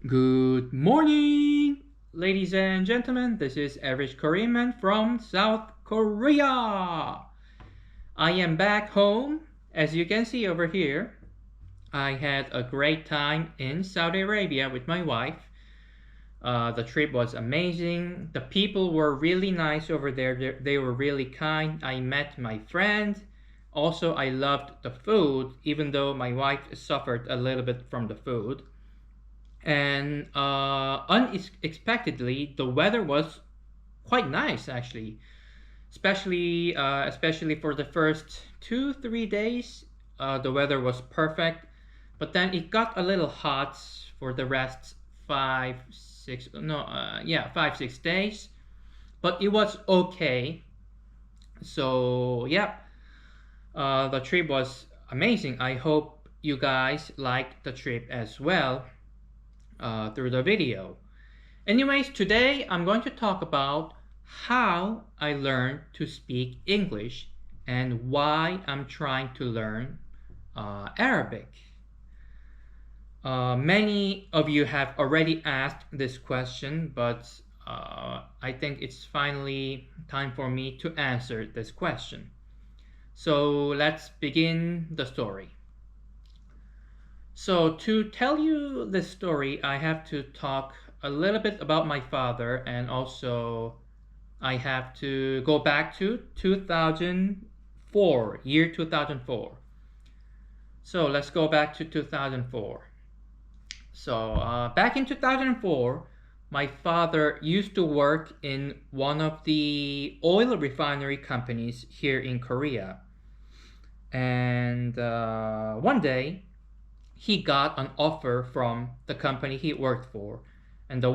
Good morning, ladies and gentlemen. This is average Korean man from South Korea. I am back home. As you can see over here, I had a great time in Saudi Arabia with my wife. The trip was amazing. The people were really nice over there. They were really kind. I met my friend. Also, I loved the food, even though my wife suffered a little bit from the food. And unexpectedly, the weather was quite nice actually, especially for the first 2 3 days. The weather was perfect, but then it got a little hot for the rest 5 6 no yeah 5 6 days, but it was okay. So yeah, the trip was amazing. I hope you guys liked the trip as well through the video. Anyways, today I'm going to talk about how I learned to speak English and why I'm trying to learn Arabic. Many of you have already asked this question, but I think it's finally time for me to answer this question. So let's begin the story. So, to tell you this story, I have to talk a little bit about my father, and also I have to go back to 2004, year 2004. So, let's go back to 2004. So, back in 2004, my father used to work in one of the oil refinery companies here in Korea. And one day, he got an offer from the company he worked for. And the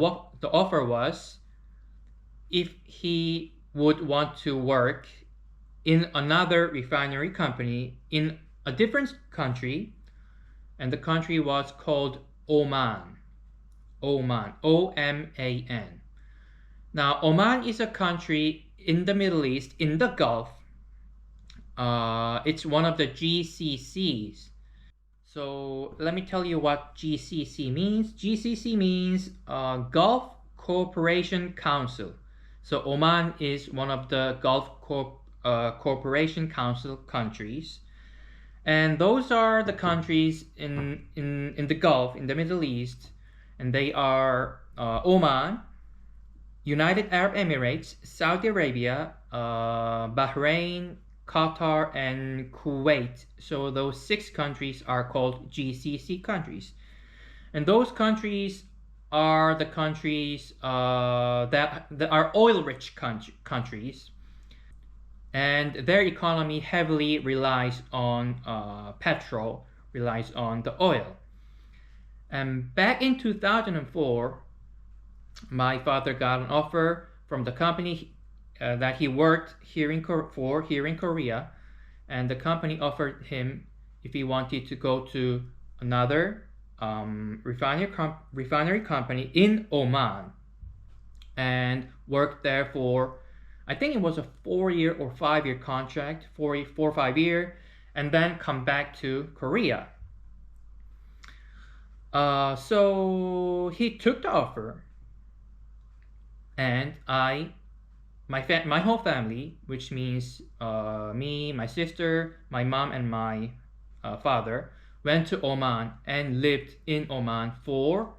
offer was if he would want to work in another refinery company in a different country, and the country was called Oman. Oman, O-M-A-N. Now, Oman is a country in the Middle East, in the Gulf. It's one of the GCCs. So let me tell you what GCC means. GCC means Gulf Cooperation Council. So Oman is one of the Cooperation Council countries. And those are the countries in the Gulf, in the Middle East. And they are Oman, United Arab Emirates, Saudi Arabia, Bahrain, Qatar, and Kuwait. So those 6 countries are called GCC countries. And those countries are the countries that are oil-rich countries. And their economy heavily relies on petrol, relies on the oil. And back in 2004, my father got an offer from the company that he worked here in Korea, and the company offered him if he wanted to go to another refinery company in Oman and work there for, I think it was a 4 year or 5 year contract, 4 or 5 year, and then come back to Korea. So he took the offer, and my whole family, which means me, my sister, my mom, and my father, went to Oman and lived in Oman for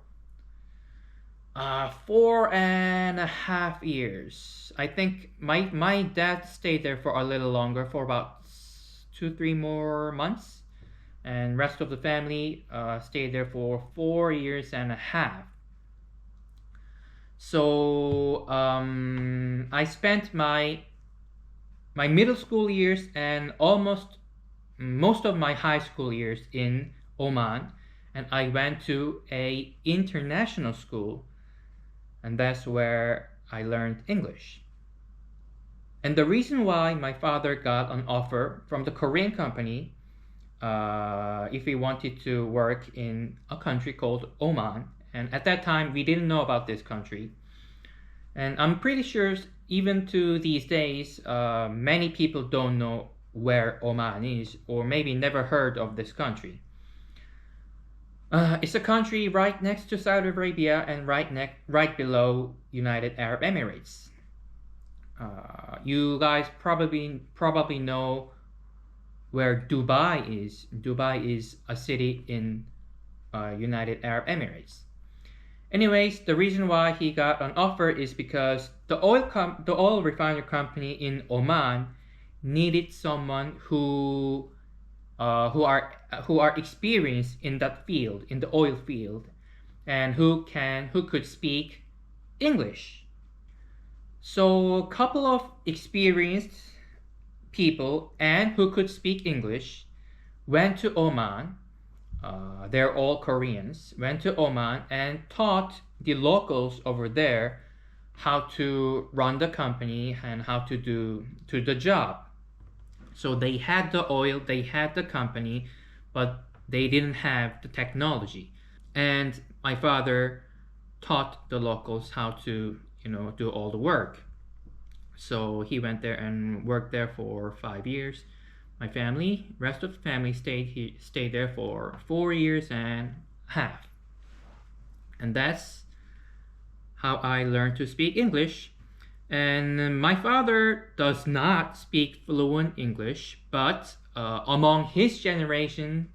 4.5 years. I think my dad stayed there for a little longer, for about 2 3 more months, and rest of the family stayed there for 4 years and a half. So I spent my middle school years and almost most of my high school years in Oman, and I went to a international school, and that's where I learned English. And the reason why my father got an offer from the Korean company, if he wanted to work in a country called Oman, and at that time we didn't know about this country, and I'm pretty sure even to these days many people don't know where Oman is, or maybe never heard of this country. It's a country right next to Saudi Arabia and right below United Arab Emirates. You guys probably know where Dubai is. Dubai is a city in United Arab Emirates. Anyways, the reason why he got an offer is because the oil refinery company in Oman needed someone who are experienced in that field, in the oil field, and who could speak English. So a couple of experienced people and who could speak English went to Oman. They're all Koreans. Went to Oman and taught the locals over there how to run the company and how to the job. So they had the oil, they had the company, but they didn't have the technology. And my father taught the locals how to, do all the work. So he went there and worked there for 5 years. My family, rest of the family stayed there for 4 years and a half. And that's how I learned to speak English. And my father does not speak fluent English, but among his generation,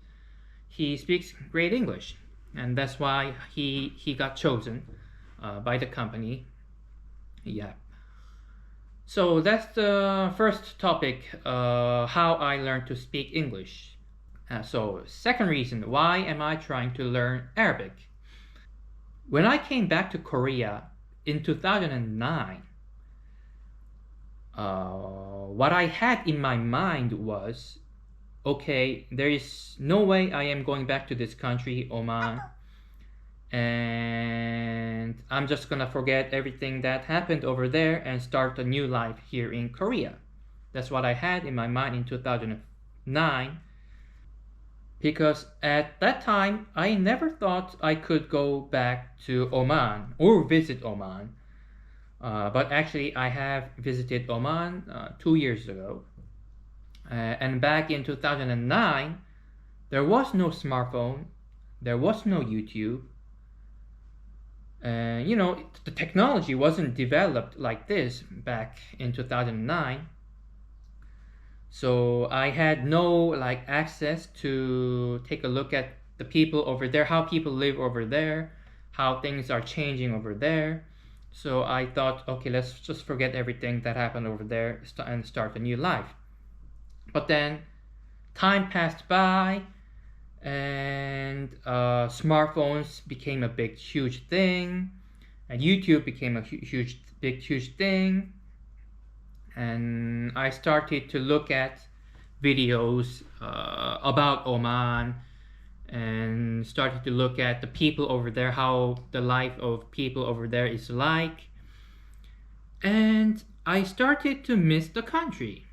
he speaks great English. And that's why he got chosen by the company. Yeah. So that's the first topic, how I learned to speak English. So second reason, why am I trying to learn Arabic? When I came back to Korea in 2009, what I had in my mind was, okay, there is no way I am going back to this country, Oman, and I'm just gonna forget everything that happened over there and start a new life here in Korea. That's what I had in my mind in 2009, because at that time I never thought I could go back to Oman or visit Oman. But actually, I have visited Oman 2 years ago. And back in 2009, there was no smartphone, there was no YouTube. The technology wasn't developed like this back in 2009. So I had no access to take a look at the people over there, how people live over there, how things are changing over there. So I thought, okay, let's just forget everything that happened over there and start a new life. But then time passed by, and smartphones became a big, huge thing, and YouTube became a huge thing. And I started to look at videos about Oman and started to look at the people over there, how the life of people over there is like. And I started to miss the country.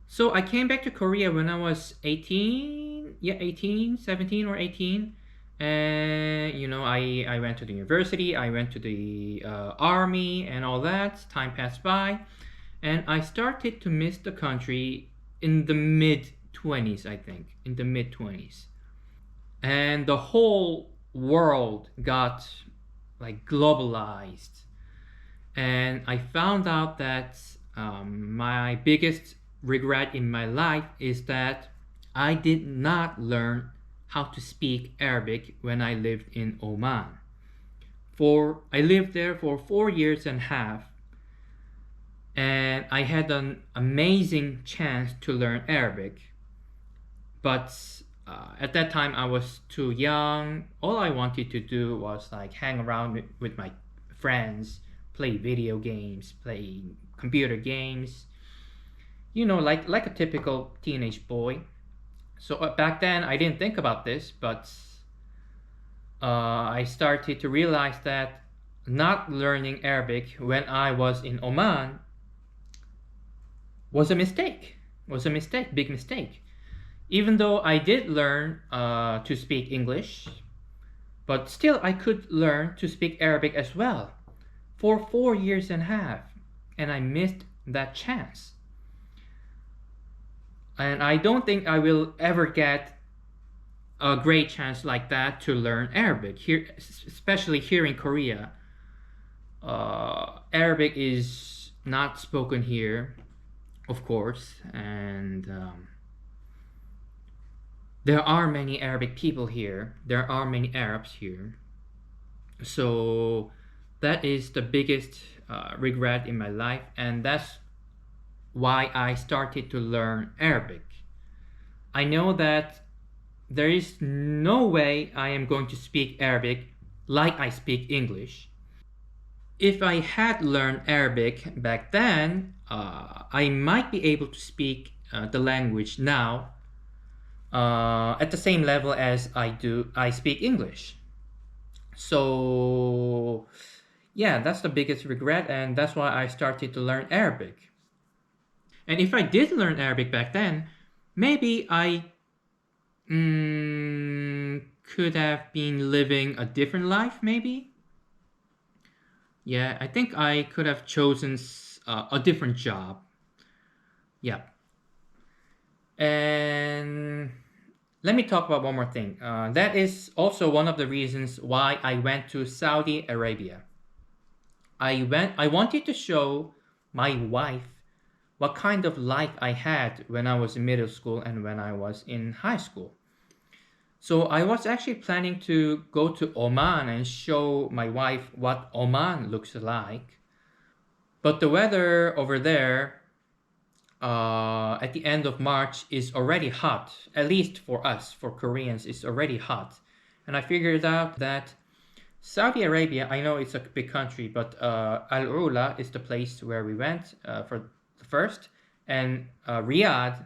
So I came back to Korea when I was 18, 17 or 18. And, I went to the university, I went to the army and all that. Time passed by. And I started to miss the country in the mid 20s, I think. In the mid 20s. And the whole world got globalized. And I found out that my biggest regret in my life is that I did not learn how to speak Arabic when I lived in Oman. I lived there for 4 years and a half, and I had an amazing chance to learn Arabic. But at that time, I was too young. All I wanted to do was hang around with my friends, play video games, play computer games. Like a typical teenage boy. So back then, I didn't think about this, but I started to realize that not learning Arabic when I was in Oman was a mistake. Big mistake. Even though I did learn to speak English, but still I could learn to speak Arabic as well for 4 years and a half, and I missed that chance. And I don't think I will ever get a great chance like that to learn Arabic here, especially here in Korea. Arabic is not spoken here, of course, and there are many Arabic people here. There are many Arabs here. So that is the biggest regret in my life, and that's why I started to learn Arabic. I know that there is no way I am going to speak Arabic like I speak English. If I had learned Arabic back then, I might be able to speak the language now at the same level as I speak English. So yeah, that's the biggest regret, and that's why I started to learn Arabic. And if I did learn Arabic back then, maybe I could have been living a different life, maybe. Yeah, I think I could have chosen a different job. Yeah. And let me talk about one more thing. That is also one of the reasons why I went to Saudi Arabia. I wanted to show my wife what kind of life I had when I was in middle school and when I was in high school. So I was actually planning to go to Oman and show my wife what Oman looks like. But the weather over there at the end of March is already hot. At least for us, for Koreans, it's already hot. And I figured out that Saudi Arabia, I know it's a big country, but Al Ula is the place where we went for the first. And Riyadh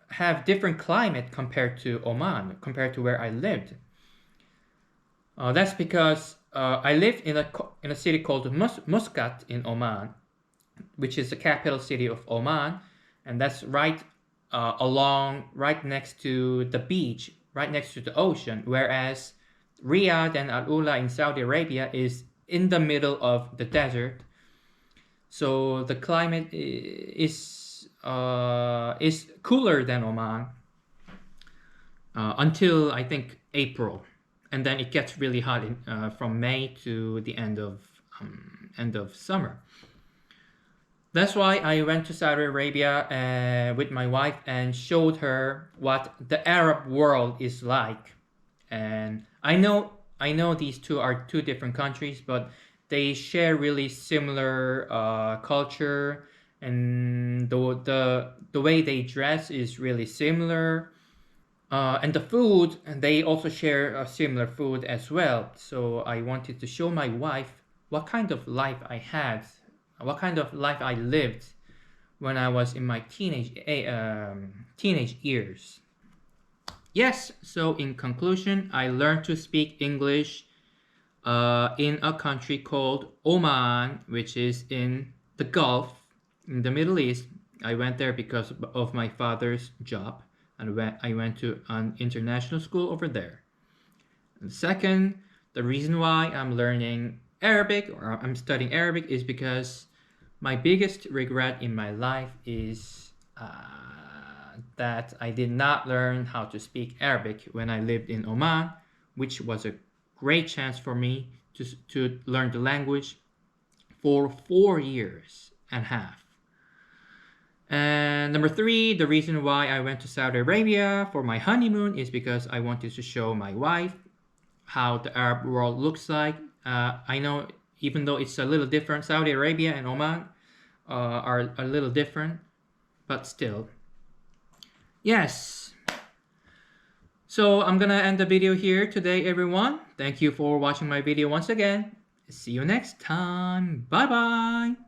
have different climate compared to Oman, compared to where I lived. That's because I lived in a city called Muscat in Oman, which is the capital city of Oman, and that's right right next to the beach, right next to the ocean. Whereas Riyadh and Al Ula in Saudi Arabia is in the middle of the desert, so the climate is cooler than Oman until I think April, and then it gets really hot from May to the end of summer. That's why I went to Saudi Arabia with my wife and showed her what the Arab world is like. And I know these two are two different countries, but they share really similar culture, and the way they dress is really similar. And the food, and they also share a similar food as well. So I wanted to show my wife what kind of life I had, what kind of life I lived when I was in my teenage years. Yes, so in conclusion, I learned to speak English in a country called Oman, which is in the Gulf, in the Middle East. I went there because of my father's job, and I went to an international school over there. And second, the reason why I'm learning Arabic or I'm studying Arabic is because my biggest regret in my life is that I did not learn how to speak Arabic when I lived in Oman, which was a great chance for me to learn the language for 4 years and a half. And number three, the reason why I went to Saudi Arabia for my honeymoon is because I wanted to show my wife how the Arab world looks like. I know even though it's a little different, Saudi Arabia and Oman are a little different, but still. Yes. So I'm gonna end the video here today, everyone. Thank you for watching my video once again. See you next time. Bye bye.